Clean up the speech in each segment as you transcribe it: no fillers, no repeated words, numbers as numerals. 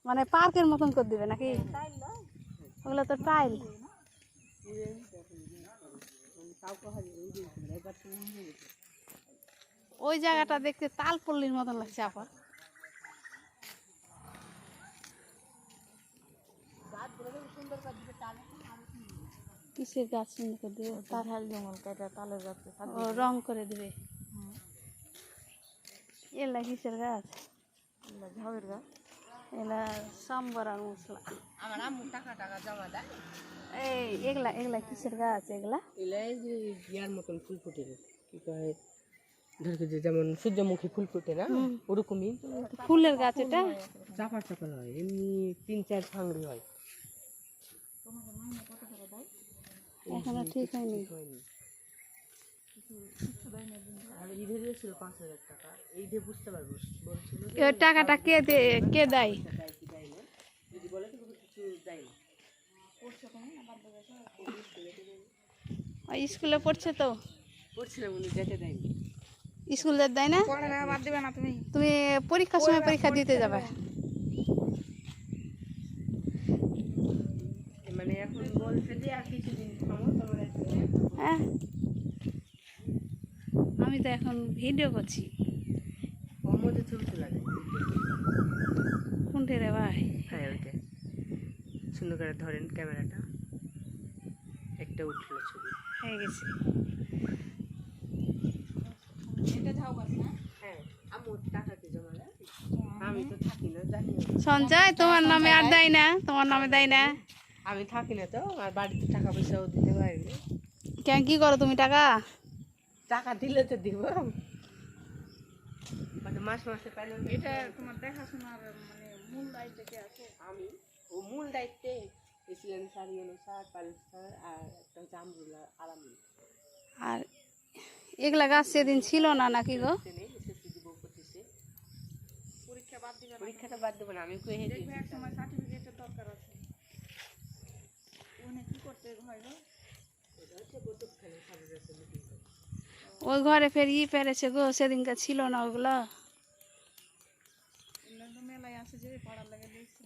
মানে পার্কের মতন করে দিবে নাকি? ওগুলো তো টাইল। ওই জায়গাটা দেখতে তালপল্লির মতন লাগছে আপা। কিসের গাছ সুন্দর করে দিবে? তাল জঙ্গল কাটা তালের গাছ রং করে দিবে। এলা কিসের গাছ? ঝাউয়ের গাছ। এলা সাম্বরার মশলা। আমার আম্মু টাকা টাকা জমা দেয়। এই এগুলা এগুলা কিসের গাছ? এগুলা এলাই যে ইয়ার মতন ফুল ফুটে, কি কয় ধরকে যে যেমন সূর্যমুখী ফুল ফুটে না ওরকমই ফুলের গাছ। এটা চাপা চাপা হয়, এমনি 3-4 ফাংড়ি হয়। এখনো ঠিক হয়নি। আর ঈদের ছিল 5,000 টাকা, এইটা বুঝতে পারবো বলছিল টাকাটা কে দেয়? যদি বলে তো কিছু দেয় না। স্কুলে পড়ছে তো? পড়ছিলাম, উনি যেতে দেয়নি। স্কুল দেয় না? বাদ দিবে না তুমি? তুমি পরীক্ষার সময় পরীক্ষা দিতে যাবে। মানে এখন বলছে যে আর কিছুদিন থামো তোমার। হ্যাঁ, আমি তো এখন ভিডিও করছি। ওর মধ্যে ছবি তোলা যায়। কোনটি রে ভাই? হ্যাঁ ওইটা সুন্দর করে ধরেন ক্যামেরাটা, একটা উঠলো ছবি হয়ে গেছে। হ্যাঁ আম্মু টাকাতে জমা দেয়, আমি তো থাকি না জানি না। সঞ্চয় তোমার নামে আর দেয় না? তোমার নামে দেয় না? আমি থাকি না তো, আর বাড়িতে টাকা পয়সাও দিতে পারি না। কেন কি করো তুমি টাকা? টাকা দিলে তো দিব, মানে মাস মাসে পাইলে। এটা তোমার দেখাশোনার মানে মূল দায়িত্ব কে আছে? আমি ও মূল দায়িত্বে এসিলেন স্যার, ইউনো স্যার, পালিশ স্যার, আর একটা হচ্ছে আমরুল্লাহ আলামিন। আর এগুলা গাছ সেদিন ছিল না নাকি গো? পরীক্ষা বাদ দিবে না? পরীক্ষাটা বাদ দেবো না, আমি কই হে দেখবে এক সময় সার্টিফিকেটের দরকার আছে। ওখানে কি করতে হয় গো? ওই ঘরে ফের পেরেছে গো, সেদিনকার ছিল না ওগুলো। মেলায় আছে যে পড়ার লাগে দেখছি।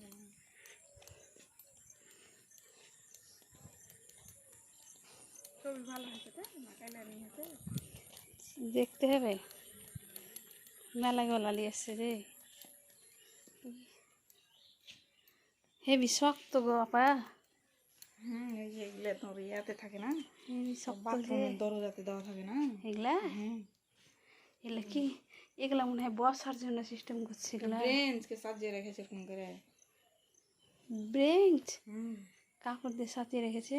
ছবি ভালো হয়েছে তো না? কালারিং হয়েছে, দেখতে হবে। মেলা গলা লিয়েছে রে, হেবি শক্ত গো আপা। এই যে এগুলো তোমার ইয়াতে থাকে না, হেবি শক্ত রে বাথরুমের দরজাতে দেওয়া থাকে না এগুলা। এগুলা কি? এগুলা মনে হয় বসার জন্য সিস্টেম করছে। এগুলা বেঞ্চকে সাজিয়ে রেখেছে এরকম করে। বেঞ্চ কাপড় দিয়ে সাজিয়ে রেখেছে।